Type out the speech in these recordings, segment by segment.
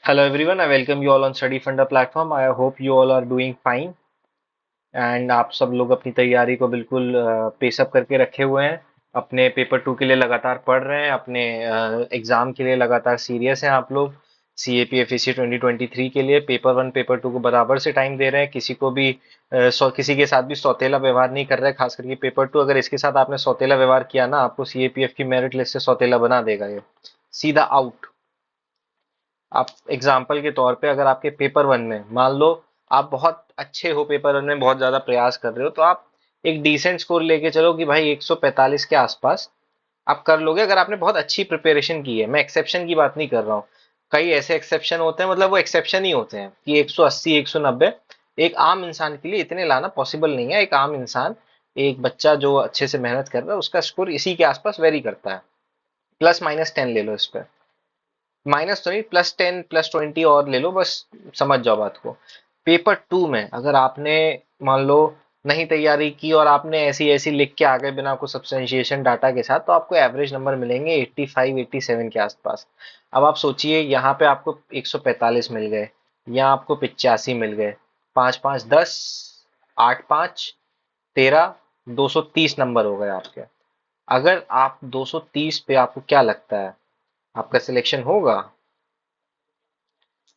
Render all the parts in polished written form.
Hello everyone, I welcome you all on Study Funder platform. I hope you all are doing fine and आप सब लोग अपनी तैयारी को बिल्कुल पेस अप करके रखे हुए हैं। अपने पेपर टू के लिए लगातार पढ़ रहे हैं, अपने एग्जाम के लिए लगातार सीरियस हैं आप लोग। सी ए पी एफ ई सी 2023 के लिए पेपर वन पेपर टू को बराबर से टाइम दे रहे हैं। किसी को भी किसी के साथ भी सौतेला व्यवहार नहीं कर रहे हैं, खास करके पेपर टू। अगर इसके साथ आपने सौतेला व्यवहार किया ना, आपको सी ए पी एफ की मेरिट लिस्ट से सौतेला बना देगा ये, सीधा आउट। आप एग्जाम्पल के तौर पे अगर आपके पेपर वन में मान लो आप बहुत अच्छे हो, पेपर वन में बहुत ज्यादा प्रयास कर रहे हो, तो आप एक डिसेंट स्कोर लेके चलो कि भाई 145 के आसपास आप कर लोगे अगर आपने बहुत अच्छी प्रिपरेशन की है। मैं एक्सेप्शन की बात नहीं कर रहा हूँ, कई ऐसे एक्सेप्शन होते हैं, मतलब वो एक्सेप्शन ही होते हैं कि 180 190 एक आम इंसान के लिए इतने लाना पॉसिबल नहीं है। एक आम इंसान, एक बच्चा जो अच्छे से मेहनत कर रहा है, उसका स्कोर इसी के आसपास वेरी करता है। प्लस माइनस 10 ले लो इस पे, माइनस तो नहीं, +10 +20 और ले लो, बस समझ जाओ बात को। पेपर टू में अगर आपने मान लो नहीं तैयारी की और आपने ऐसी ऐसी लिख के आ गए बिना कुछ सब्सटेंशिएशन डाटा के साथ, तो आपको एवरेज नंबर मिलेंगे 85 87 के आसपास। अब आप सोचिए, यहाँ पे आपको 145 मिल गए, यहाँ आपको 85 मिल गए, 5 5 10, 8 5 13, 230 नंबर हो गए आपके। अगर आप 230 पे, आपको क्या लगता है आपका सिलेक्शन होगा?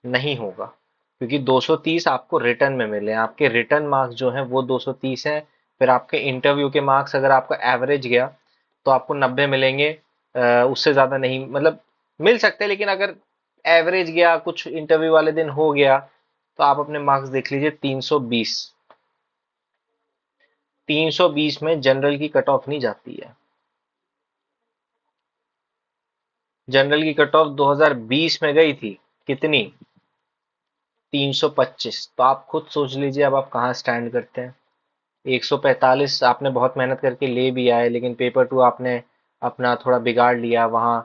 नहीं होगा, क्योंकि 230 आपको रिटर्न में मिले हैं। आपके रिटर्न मार्क्स जो हैं वो 230 हैं। फिर आपके इंटरव्यू के मार्क्स, अगर आपका एवरेज गया तो आपको 90 मिलेंगे। उससे ज्यादा नहीं, मतलब मिल सकते हैं, लेकिन अगर एवरेज गया, कुछ इंटरव्यू वाले दिन हो गया, तो आप अपने मार्क्स देख लीजिए। 320, 320 में जनरल की कट ऑफ नहीं जाती है। जनरल की कट ऑफ 2020 में गई थी, कितनी? 325। तो आप खुद सोच लीजिए अब आप कहाँ स्टैंड करते हैं। 145 आपने बहुत मेहनत करके ले भी आए, लेकिन पेपर टू आपने अपना थोड़ा बिगाड़ लिया, वहां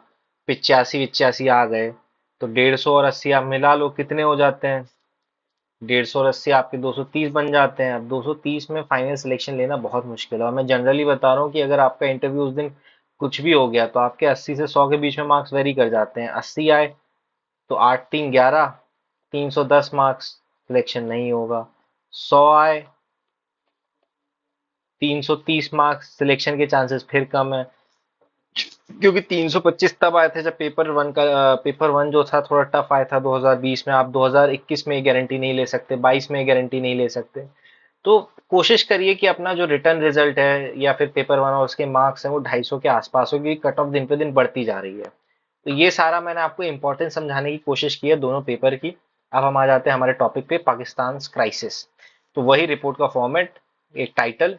85 85 आ गए। तो 150 और 80 आप मिला लो, कितने हो जाते हैं? 150 और 80 आपके 230 बन जाते हैं। अब 230 में फाइनल सिलेक्शन लेना बहुत मुश्किल है, और मैं जनरली बता रहा हूँ कि अगर आपका इंटरव्यू उस दिन कुछ भी हो गया, तो आपके 80 से 100 के बीच में मार्क्स वेरी कर जाते हैं। 80 आए तो 8 3 11, 310 मार्क्स, सिलेक्शन नहीं होगा। 100 आए, 330 मार्क्स, सिलेक्शन के चांसेस फिर कम है, क्योंकि 325 तब आए थे जब पेपर वन जो था थोड़ा टफ आया था 2020 में। आप 2021 में गारंटी नहीं ले सकते, 22 में गारंटी नहीं ले सकते। तो कोशिश करिए कि अपना जो रिटर्न रिजल्ट है या फिर पेपर वन और उसके मार्क्स हैं वो 250 के आसपास हो, क्योंकि कट ऑफ दिन पे दिन बढ़ती जा रही है। तो ये सारा मैंने आपको इंपॉर्टेंस समझाने की कोशिश की है दोनों पेपर की। अब हम आ जाते हैं हमारे टॉपिक पे, पाकिस्तान क्राइसिस। तो वही रिपोर्ट का फॉर्मेट, एक टाइटल,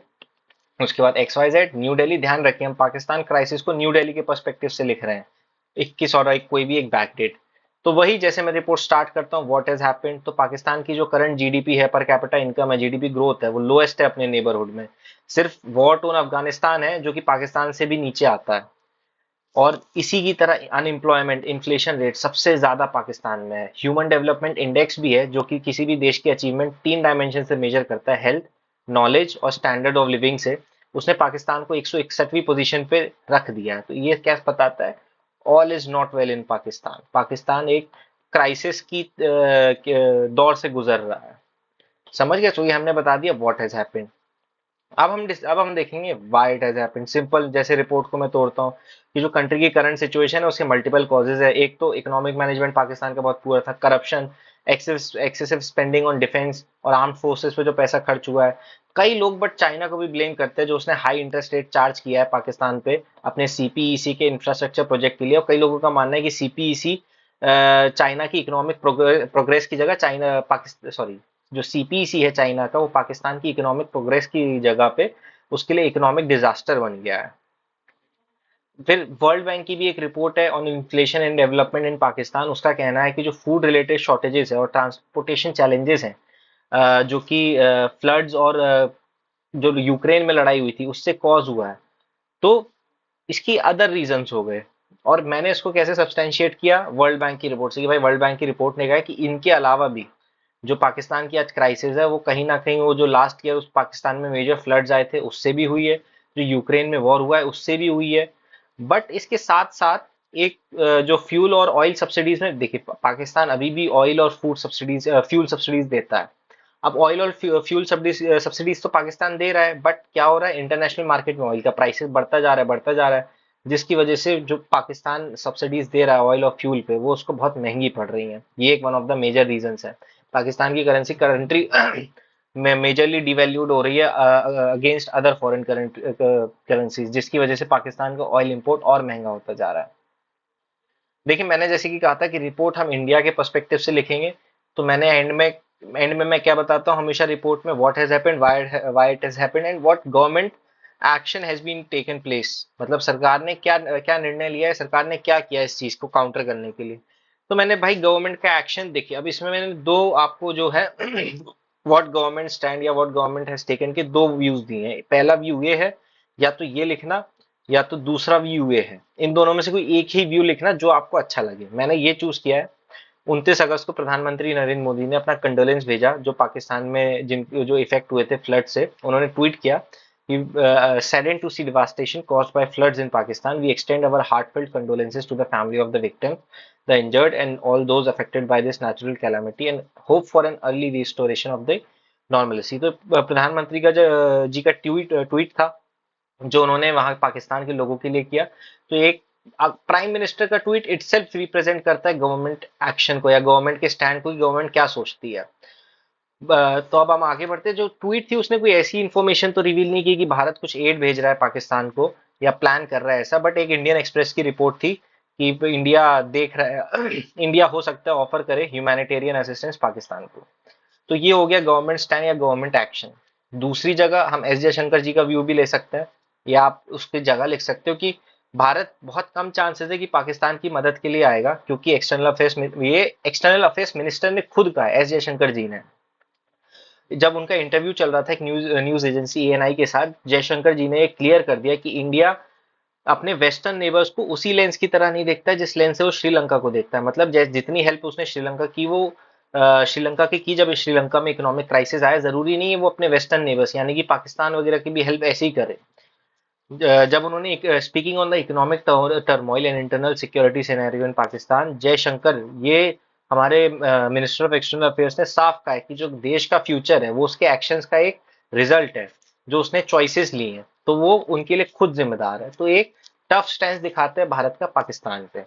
उसके बाद XYZ न्यू दिल्ली। ध्यान रखिए, हम पाकिस्तान क्राइसिस को न्यू दिल्ली के पर्सपेक्टिव से लिख रहे हैं। 21 और एक कोई भी एक बैक डेट। तो वही, जैसे मैं रिपोर्ट स्टार्ट करता हूँ, व्हाट हैज हैपेंड। तो पाकिस्तान की जो करंट जीडीपी है, पर कैपिटा इनकम है, जीडीपी ग्रोथ है, वो लोएस्ट है अपने नेबरहुड में। सिर्फ वॉर टोन अफगानिस्तान है जो कि पाकिस्तान से भी नीचे आता है। और इसी की तरह अनएम्प्लॉयमेंट, इन्फ्लेशन रेट सबसे ज्यादा पाकिस्तान में है। ह्यूमन डेवलपमेंट इंडेक्स भी है, जो कि किसी भी देश की अचीवमेंट 3 डायमेंशन से मेजर करता है, हेल्थ, नॉलेज और स्टैंडर्ड ऑफ लिविंग से। उसने पाकिस्तान को 161वीं पोजीशन पे रख दिया है। तो ये क्या बताता है? All is not well in Pakistan. Pakistan एक क्राइसिस की दौर से गुजर रहा है। समझ गए? तो ये हमने बता दिया व्हाट हैज हैपेंड। अब हम देखेंगे why it has happened. Simple, जैसे रिपोर्ट को मैं तोड़ता हूँ कि जो कंट्री की करंट सिचुएशन है उसके मल्टीपल कॉजेज है। एक तो इकोनॉमिक मैनेजमेंट पाकिस्तान का बहुत पुअर था, corruption, excessive spending on defence और आर्म फोर्सेस पे जो पैसा खर्च हुआ है। कई लोग बट चाइना को भी ब्लेम करते हैं, जो उसने हाई इंटरेस्ट रेट चार्ज किया है पाकिस्तान पे अपने सीपीईसी के इंफ्रास्ट्रक्चर प्रोजेक्ट के लिए। और कई लोगों का मानना है कि सीपीईसी चाइना की इकोनॉमिक प्रोग्रेस की जगह, चाइना पाकिस्तान, सॉरी, जो सीपीईसी है चाइना का, वो पाकिस्तान की इकोनॉमिक प्रोग्रेस की जगह पे उसके लिए इकोनॉमिक डिजास्टर बन गया है। फिर वर्ल्ड बैंक की भी एक रिपोर्ट है on inflation and development in Pakistan. उसका कहना है कि जो फूड रिलेटेड शॉर्टेजेस है और ट्रांसपोर्टेशन चैलेंजेस हैं, जो कि फ्लड्स और जो यूक्रेन में लड़ाई हुई थी उससे कॉज हुआ है। तो इसकी अदर रीजंस हो गए। और मैंने इसको कैसे सब्सटेंशिएट किया? वर्ल्ड बैंक की रिपोर्ट से, कि भाई वर्ल्ड बैंक की रिपोर्ट ने कहा कि इनके अलावा भी जो पाकिस्तान की आज क्राइसिस है, वो कहीं ना कहीं वो जो लास्ट ईयर उस पाकिस्तान में मेजर फ्लड्स आए थे उससे भी हुई है, जो यूक्रेन में वॉर हुआ है उससे भी हुई है। बट इसके साथ साथ एक जो फ्यूल और ऑयल सब्सिडीज में देखिए, पाकिस्तान अभी भी ऑयल और फूड सब्सिडीज, फ्यूल सब्सिडीज देता है। अब ऑयल और फ्यूल सब्सिडीज तो पाकिस्तान दे रहा है, बट क्या हो रहा है, इंटरनेशनल मार्केट में ऑयल का प्राइसेस बढ़ता जा रहा है, बढ़ता जा रहा है, जिसकी वजह से जो पाकिस्तान सब्सिडीज दे रहा है ऑयल और फ्यूल पे, वो उसको बहुत महंगी पड़ रही है। ये एक one of the major reasons है। पाकिस्तान की करेंसी कंट्री में मेजरली डिवैल्यूड हो रही है अगेंस्ट अदर फॉरेन करेंसीज, जिसकी वजह से पाकिस्तान का ऑयल इंपोर्ट और महंगा होता जा रहा है। देखिए, मैंने जैसे कि कहा था कि रिपोर्ट हम इंडिया के पर्सपेक्टिव से लिखेंगे, तो मैंने एंड में मैं क्या बताता हूँ हमेशा रिपोर्ट में, what has happened, why it has happened, and what government action has been taken place. मतलब सरकार ने क्या क्या निर्णय लिया है, सरकार ने क्या किया इस चीज को काउंटर करने के लिए। तो मैंने भाई गवर्नमेंट का एक्शन देखिए, अब इसमें मैंने दो आपको जो है व्हाट गवर्नमेंट स्टैंड या व्हाट गवर्नमेंट हैज टेकन के दो व्यूज दिए हैं। पहला व्यू ये है, या तो ये लिखना, या तो दूसरा व्यू ये है। इन दोनों में से कोई एक ही व्यू लिखना जो आपको अच्छा लगे। मैंने ये चूज किया है। 29 अगस्त को प्रधानमंत्री नरेंद्र मोदी ने अपना कंडोलेंस भेजा, जो पाकिस्तान में जिन जो इफेक्ट हुए थे फ्लड से। उन्होंने ट्वीट किया कि saddened to see devastation caused by floods in Pakistan, we extend our heartfelt condolences to the family of the victim, the injured and all those affected by this natural calamity, and hope for an early restoration of the normalcy. तो प्रधानमंत्री का जी का tweet था, जो उन्होंने वहां पाकिस्तान के लोगों के लिए किया। तो एक प्राइम मिनिस्टर का ट्वीट इटसेल्फ रिप्रेजेंट करता है गवर्नमेंट एक्शन को, या गवर्नमेंट के स्टैंड को, गवर्नमेंट क्या सोचती है। तो अब हम आगे बढ़ते हैं। जो ट्वीट थी उसने कोई ऐसी इंफॉर्मेशन तो रिवील नहीं की कि भारत कुछ एड भेज रहा है पाकिस्तान को या प्लान कर रहा है ऐसा, बट एक इंडियन एक्सप्रेस की रिपोर्ट थी कि इंडिया देख रहा है इंडिया हो सकता है ऑफर करे ह्यूमैनिटेरियन असिस्टेंस पाकिस्तान को। तो ये हो गया गवर्नमेंट स्टैंड या गवर्नमेंट एक्शन। दूसरी जगह हम एस जयशंकर जी का व्यू भी ले सकते हैं, या आप उसकी जगह लिख सकते हो कि भारत बहुत कम चांसेस है कि पाकिस्तान की मदद के लिए आएगा, क्योंकि एक्सटर्नल अफेयर्स मिनिस्टर ने खुद कहा, एस जयशंकर जी ने, जब उनका इंटरव्यू चल रहा था एक न्यूज एजेंसी एएनआई के साथ, जयशंकर जी ने क्लियर कर दिया कि इंडिया अपने वेस्टर्न नेबर्स को उसी लेंस की तरह नहीं देखता है जिस लेंस से वो श्रीलंका को देखता है। मतलब जितनी हेल्प उसने श्रीलंका की, वो श्रीलंका की जब श्रीलंका में इकोनॉमिक क्राइसिस आया, जरूरी नहीं है वो अपने वेस्टर्न नेबर्स यानी कि पाकिस्तान वगैरह की भी हेल्प ऐसे ही करे। जब उन्होंने speaking on the economic turmoil and internal security scenario in Pakistan, Jaishankar, ये हमारे मिनिस्टर ऑफ एक्सटर्नल अफेयर्स ने साफ कहा है कि जो देश का फ्यूचर है वो उसके एक्शंस का एक रिजल्ट है, जो उसने चॉइसेस ली हैं, तो वो उनके लिए खुद जिम्मेदार है। तो एक टफ स्टैंड दिखाते हैं भारत का पाकिस्तान पे।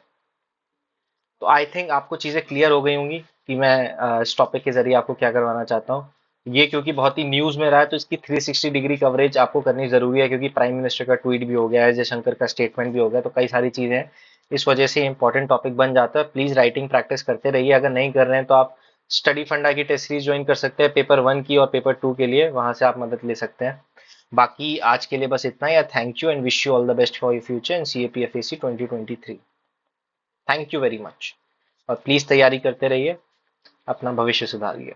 तो आई थिंक आपको चीजें क्लियर हो गई होंगी कि मैं इस टॉपिक के जरिए आपको क्या करवाना चाहता हूँ। ये क्योंकि बहुत ही न्यूज में रहा है, तो इसकी 360 डिग्री कवरेज आपको करनी जरूरी है, क्योंकि प्राइम मिनिस्टर का ट्वीट भी हो गया है, जयशंकर का स्टेटमेंट भी हो गया, तो कई सारी चीजें हैं। इस वजह से इंपॉर्टेंट टॉपिक बन जाता है। प्लीज राइटिंग प्रैक्टिस करते रहिए। अगर नहीं कर रहे हैं तो आप स्टडी फंडा की टेस्ट सीरीज ज्वाइन कर सकते हैं, पेपर 1 की और पेपर 2 के लिए, वहां से आप मदद ले सकते हैं। बाकी आज के लिए बस इतना ही। Thank you and wish you all the best for your future in CAPFAC 2023। Thank you very much, और प्लीज तैयारी करते रहिए, अपना भविष्य सुधारिए।